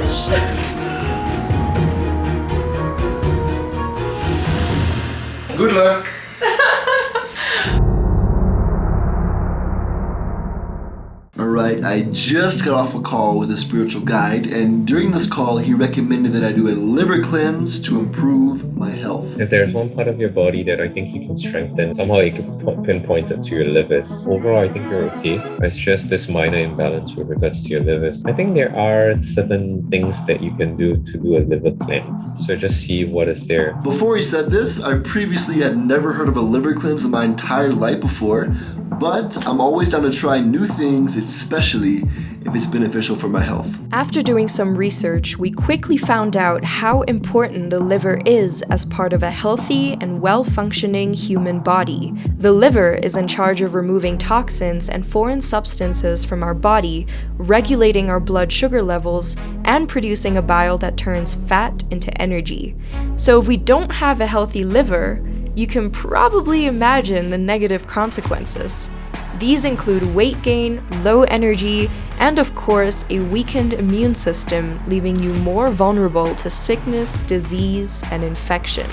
gosh. Good luck. Alright, I just got off a call with a spiritual guide, and during this call, he recommended that I do a liver cleanse to improve my health. If there's one part of your body that I think you can strengthen, somehow you could pinpoint it to your livers. Overall, I think you're okay. It's just this minor imbalance with regards to your livers. I think there are certain things that you can do to do a liver cleanse. So just see what is there. Before he said this, I previously had never heard of a liver cleanse in my entire life before, but I'm always down to try new things, especially if it's beneficial for my health. After doing some research, we quickly found out how important the liver is as part of a healthy and well-functioning human body. The liver is in charge of removing toxins and foreign substances from our body, regulating our blood sugar levels, and producing a bile that turns fat into energy. So if we don't have a healthy liver, you can probably imagine the negative consequences. These include weight gain, low energy, and of course, a weakened immune system, leaving you more vulnerable to sickness, disease, and infection.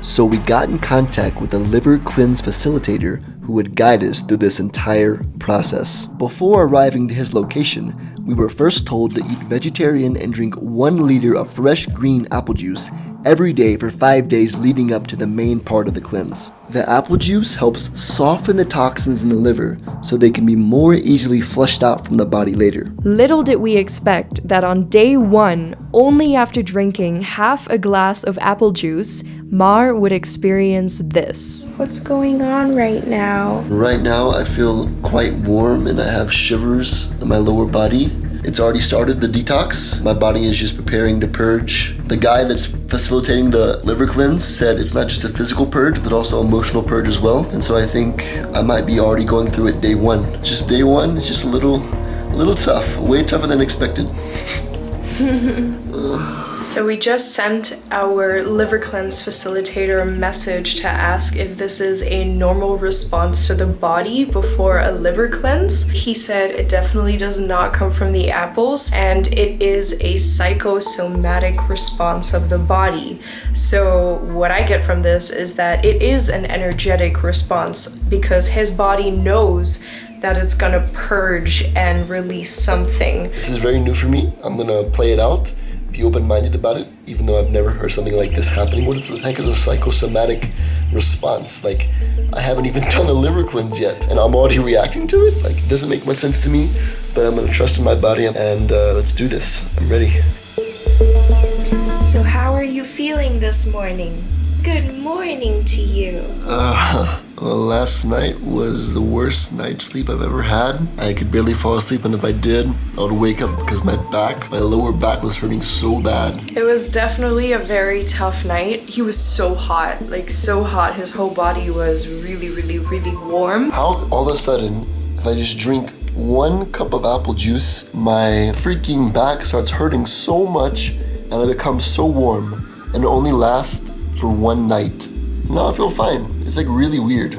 So we got in contact with a liver cleanse facilitator who would guide us through this entire process. Before arriving to his location, we were first told to eat vegetarian and drink 1 liter of fresh green apple juice every day for 5 days leading up to the main part of the cleanse. The apple juice helps soften the toxins in the liver so they can be more easily flushed out from the body later. Little did we expect that on day 1, only after drinking half a glass of apple juice, Mar would experience this. What's going on right now? Right now I feel quite warm and I have shivers in my lower body. It's already started the detox. My body is just preparing to purge. The guy that's facilitating the liver cleanse said it's not just a physical purge, but also emotional purge as well. And so I think I might be already going through it day 1. Just day 1, it's just a little tough, way tougher than expected. So we just sent our liver cleanse facilitator a message to ask if this is a normal response to the body before a liver cleanse. He said it definitely does not come from the apples and it is a psychosomatic response of the body. So what I get from this is that it is an energetic response because his body knows that it's gonna purge and release something. This is very new for me. I'm gonna play it out, be open-minded about it, even though I've never heard something like this happening. What the heck is a psychosomatic response? Like, I haven't even done a liver cleanse yet, and I'm already reacting to it? Like, it doesn't make much sense to me, but I'm gonna trust in my body, and let's do this. I'm ready. So how are you feeling this morning? Good morning to you. Well, last night was the worst night's sleep I've ever had. I could barely fall asleep, and if I did, I would wake up because my lower back was hurting so bad. It was definitely a very tough night. He was so hot, like so hot. His whole body was really, really, really warm. How all of a sudden, if I just drink 1 cup of apple juice, my freaking back starts hurting so much and I become so warm, and it only lasts for 1 night. Now I feel fine. It's like really weird.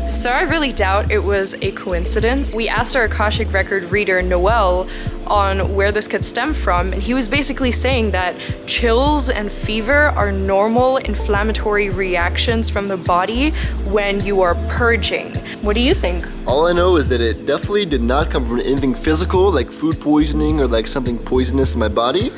So I really doubt it was a coincidence. We asked our Akashic Record reader, Noel, on where this could stem from, and he was basically saying that chills and fever are normal inflammatory reactions from the body when you are purging. What do you think? All I know is that it definitely did not come from anything physical, like food poisoning or like something poisonous in my body.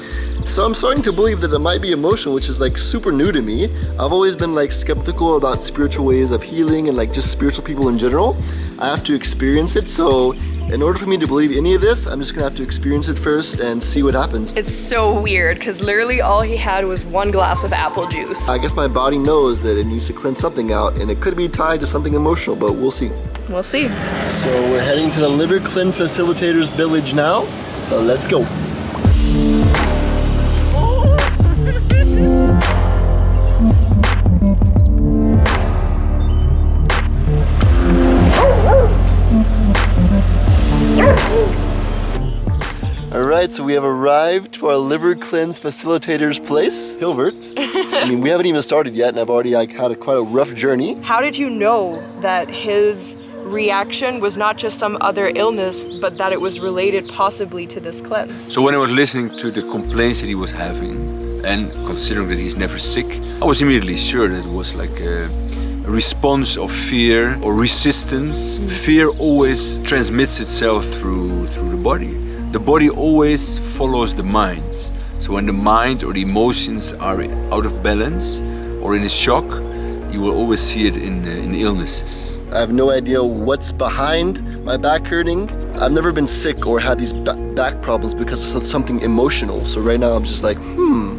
So I'm starting to believe that it might be emotional, which is like super new to me. I've always been like skeptical about spiritual ways of healing and like just spiritual people in general. I have to experience it, so in order for me to believe any of this, I'm just gonna have to experience it first and see what happens. It's so weird because literally all he had was 1 glass of apple juice. I guess my body knows that it needs to cleanse something out, and it could be tied to something emotional, but we'll see. We'll see. So we're heading to the Liver Cleanse Facilitators Village now, so let's go. Alright, so we have arrived to our Liver Cleanse Facilitator's place, Hilbert. I mean, we haven't even started yet, and I've already had quite a rough journey. How did you know that his reaction was not just some other illness, but that it was related possibly to this cleanse. So when I was listening to the complaints that he was having, and considering that he's never sick, I was immediately sure that it was like a response of fear or resistance. Fear always transmits itself through the body. The body always follows the mind. So when the mind or the emotions are out of balance or in a shock, you will always see it in illnesses. I have no idea what's behind my back hurting. I've never been sick or had these back problems because of something emotional. So right now I'm just like,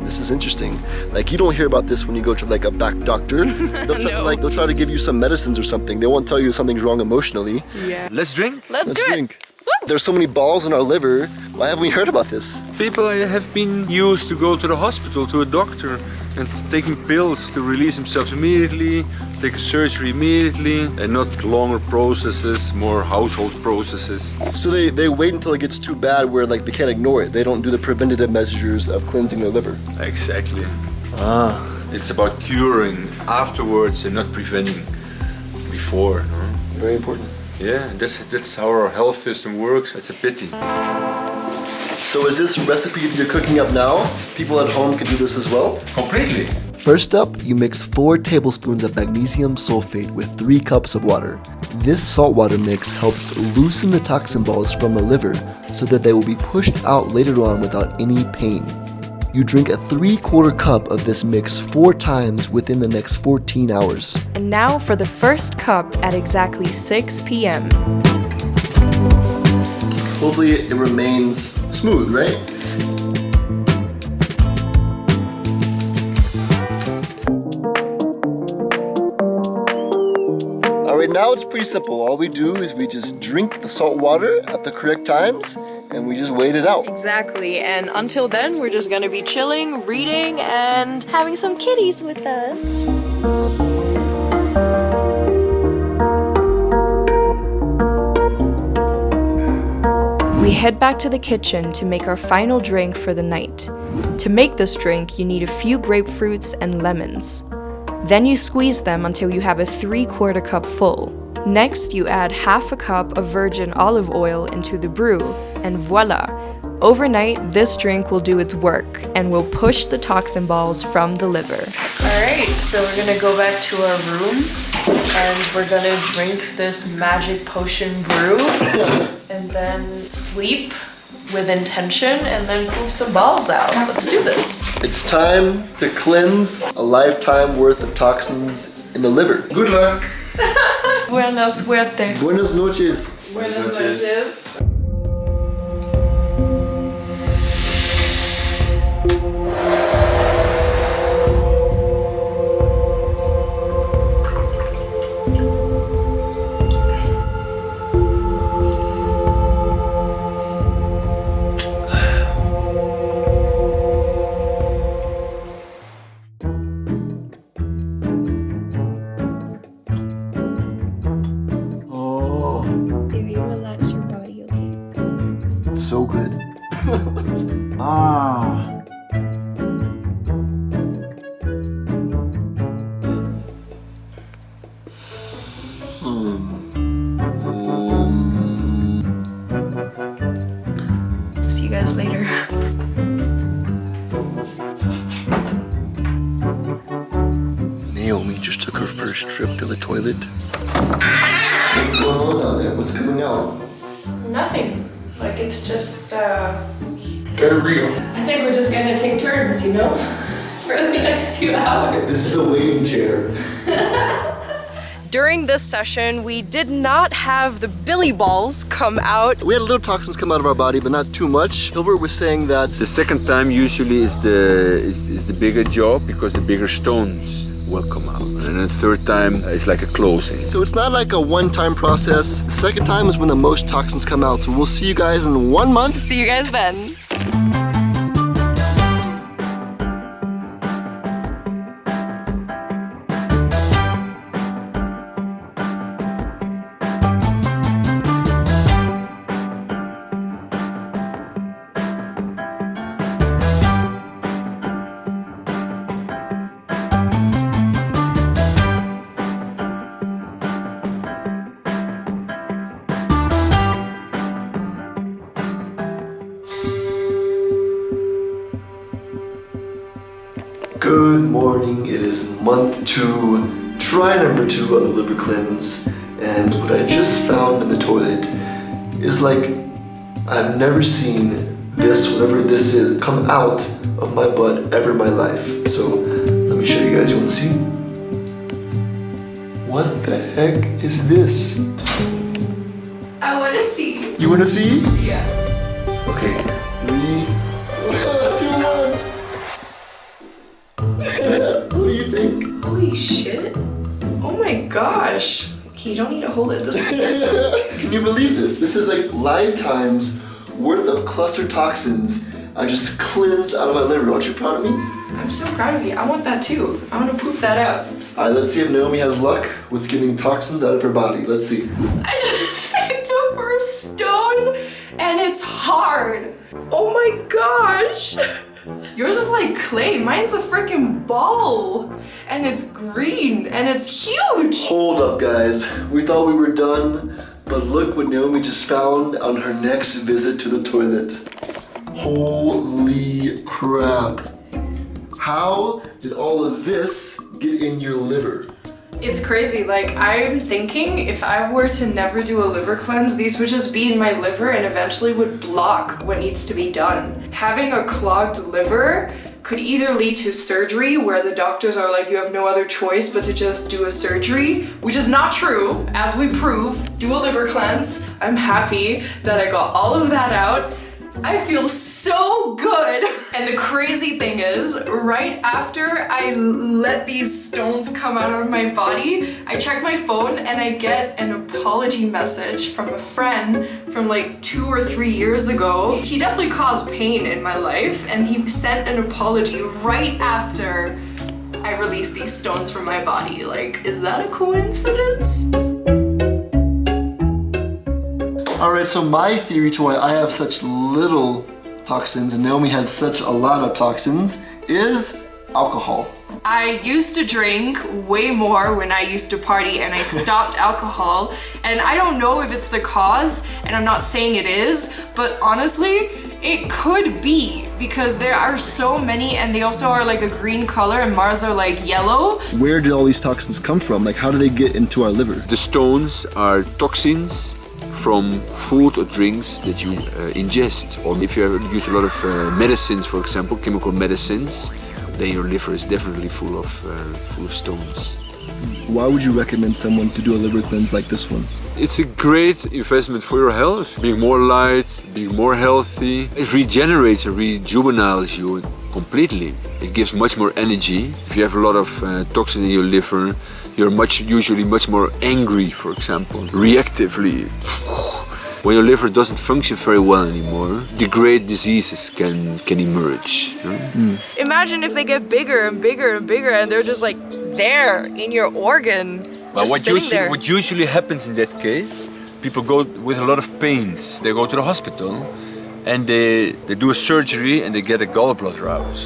this is interesting. Like, you don't hear about this when you go to like a back doctor. They'll try to give you some medicines or something. They won't tell you something's wrong emotionally. Yeah. Let's drink. Let's do drink. it. There's so many balls in our liver. Why haven't we heard about this? People have been used to go to the hospital, to a doctor, and taking pills to release themselves immediately, take a surgery immediately, and not longer processes, more household processes. So they wait until it gets too bad where like they can't ignore it. They don't do the preventative measures of cleansing their liver. Exactly. It's about curing afterwards and not preventing before. No? Very important. Yeah, that's how our health system works. It's a pity. So is this recipe that you're cooking up now? People at home can do this as well? Completely. First up, you mix 4 tablespoons of magnesium sulfate with 3 cups of water. This saltwater mix helps loosen the toxin balls from the liver so that they will be pushed out later on without any pain. You drink a 3/4 cup of this mix 4 times within the next 14 hours. And now for the first cup at exactly 6 p.m. Hopefully it remains smooth, right? Alright, now it's pretty simple. All we do is we just drink the salt water at the correct times and we just wait it out. Exactly, and until then, we're just gonna be chilling, reading, and having some kitties with us. We head back to the kitchen to make our final drink for the night. To make this drink, you need a few grapefruits and lemons. Then you squeeze them until you have a 3/4 cup full. Next, you add 1/2 cup of virgin olive oil into the brew, and voila! Overnight, this drink will do its work and will push the toxin balls from the liver. Alright, so we're gonna go back to our room and we're gonna drink this magic potion brew and then sleep with intention and then poop some balls out. Let's do this. It's time to cleanse a lifetime worth of toxins in the liver. Good luck. Buena suerte. Buenas noches. Buenas noches. Baby, relax your body, okay? So good. See you guys later. Naomi just took her first trip to the toilet. What's going on out there? What's coming out? Nothing. Like, it's just, Very real. I think we're just gonna take turns, you know? For the next few hours. This is a waiting chair. During this session, we did not have the billy balls come out. We had little toxins come out of our body, but not too much. Hilbert was saying that The second time usually is the bigger job because the bigger stones will come out. And the third time is like a closing. so it's not like a one-time process. The second time is when the most toxins come out. So we'll see you guys in 1 month. See you guys then. Good morning. It is month 2, try number 2 of the liver cleanse, and what I just found in the toilet is like I've never seen this, whatever this is, come out of my butt ever in my life. So let me show you guys. You want to see? What the heck is this? I want to see. You want to see? Yeah. Okay, 3, 2, 1. What do you think? Holy shit. Oh my gosh. Okay, you don't need to hold it this way. Can you believe this? This is like lifetimes worth of cluster toxins I just cleansed out of my liver. Aren't you proud of me? I'm so proud of you. I want that too. I want to poop that out. Alright, let's see if Naomi has luck with getting toxins out of her body. Let's see. I just picked the first stone and it's hard. Oh my gosh. Yours is like clay. Mine's a freaking ball. And it's green and it's huge. Hold up, guys. We thought we were done, but look what Naomi just found on her next visit to the toilet. Holy crap. How did all of this get in your liver? It's crazy. Like, I'm thinking if I were to never do a liver cleanse, these would just be in my liver and eventually would block what needs to be done. Having a clogged liver could either lead to surgery where the doctors are like, you have no other choice but to just do a surgery, which is not true, as we prove. Do a liver cleanse. I'm happy that I got all of that out. I feel so good. And the crazy thing is, right after I let these stones come out of my body, I check my phone and I get an apology message from a friend from like 2 or 3 years ago. He definitely caused pain in my life and he sent an apology right after I released these stones from my body. Like, is that a coincidence? Alright, so my theory to why I have such little toxins and Naomi had such a lot of toxins is alcohol. I used to drink way more when I used to party and I stopped alcohol, and I don't know if it's the cause, and I'm not saying it is, but honestly, it could be because there are so many and they also are like a green color and Mars are like yellow. Where did all these toxins come from? Like, how do they get into our liver? The stones are toxins from food or drinks that you ingest. Or if you use a lot of medicines, for example, chemical medicines, then your liver is definitely full of stones. Why would you recommend someone to do a liver cleanse like this one? It's a great investment for your health. Being more light, being more healthy. It regenerates and rejuvenates you completely. It gives much more energy. If you have a lot of toxin in your liver, you're usually much more angry, for example, reactively. When your liver doesn't function very well anymore, the great diseases can emerge. Imagine if they get bigger and bigger and bigger and they're just like there in your organ. Well, what usually happens in that case, people go with a lot of pains. They go to the hospital and they do a surgery and they get a gallbladder out.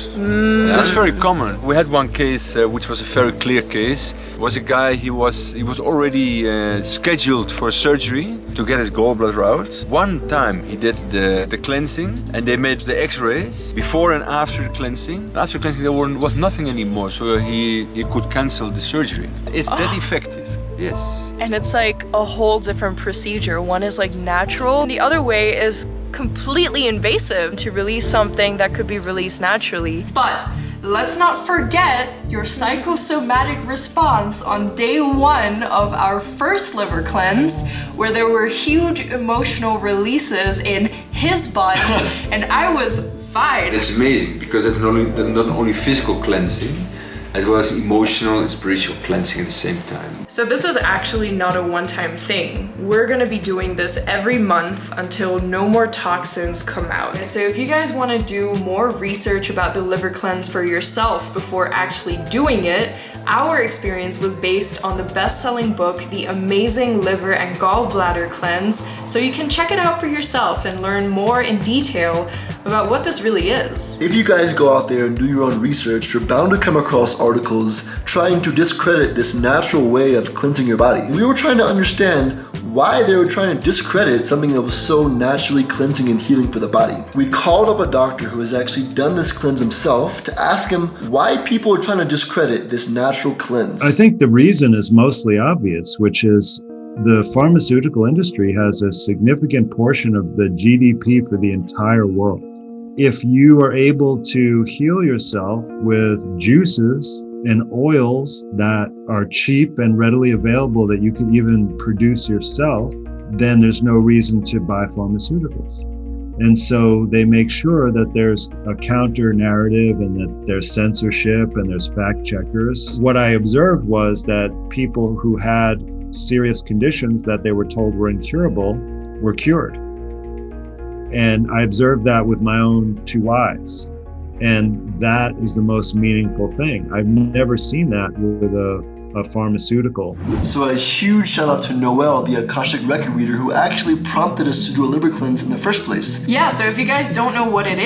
That's very common. We had one case which was a very clear case. It was a guy, he was already scheduled for surgery to get his gallbladder out. One time he did the cleansing and they made the x-rays before and after the cleansing. After cleansing there was nothing anymore, so he could cancel the surgery. It's that effective. Yes. And it's like a whole different procedure. One is like natural, the other way is completely invasive to release something that could be released naturally. But let's not forget your psychosomatic response on day 1 of our first liver cleanse, where there were huge emotional releases in his body and I was fine. It's amazing because it's not only physical cleansing, as well as emotional and spiritual cleansing at the same time. So this is actually not a one-time thing. We're gonna be doing this every month until no more toxins come out. So if you guys wanna do more research about the liver cleanse for yourself before actually doing it, our experience was based on the best-selling book, The Amazing Liver and Gallbladder Cleanse, so you can check it out for yourself and learn more in detail about what this really is. If you guys go out there and do your own research, you're bound to come across articles trying to discredit this natural way of cleansing your body. We were trying to understand why they were trying to discredit something that was so naturally cleansing and healing for the body. We called up a doctor who has actually done this cleanse himself to ask him why people are trying to discredit this natural cleanse. I think the reason is mostly obvious, which is the pharmaceutical industry has a significant portion of the GDP for the entire world. If you are able to heal yourself with juices and oils that are cheap and readily available that you can even produce yourself, then there's no reason to buy pharmaceuticals. And so they make sure that there's a counter narrative and that there's censorship and there's fact checkers. What I observed was that people who had serious conditions that they were told were incurable were cured. And I observed that with my own two eyes. And that is the most meaningful thing. I've never seen that with a pharmaceutical. So a huge shout out to Noel, the Akashic record reader, who actually prompted us to do a liver cleanse in the first place. Yeah, so if you guys don't know what it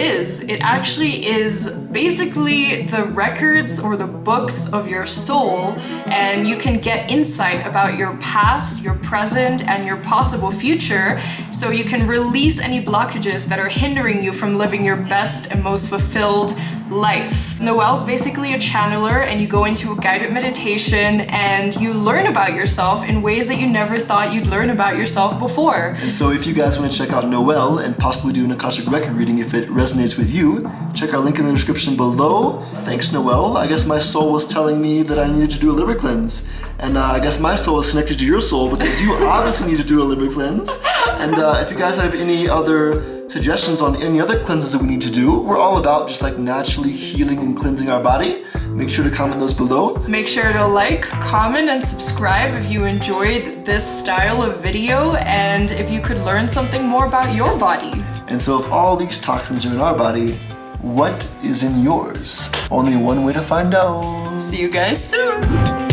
actually is basically the records or the books of your soul, and you can get insight about your past, your present, and your possible future, so you can release any blockages that are hindering you from living your best and most fulfilled life. Noel's basically a channeler, and you go into a guided meditation and you learn about yourself in ways that you never thought you'd learn about yourself before. And so if you guys want to check out Noel and possibly do an Akashic record reading if it resonates with you, check our link in the description below. Thanks, Noel. I guess my soul was telling me that I needed to do a liver cleanse. And I guess my soul is connected to your soul because you obviously need to do a liver cleanse. And if you guys have any other suggestions on any other cleanses that we need to do, we're all about just like naturally healing and cleansing our body. Make sure to comment those below. Make sure to like, comment, and subscribe if you enjoyed this style of video and if you could learn something more about your body. And so if all these toxins are in our body, what is in yours? Only one way to find out. See you guys soon!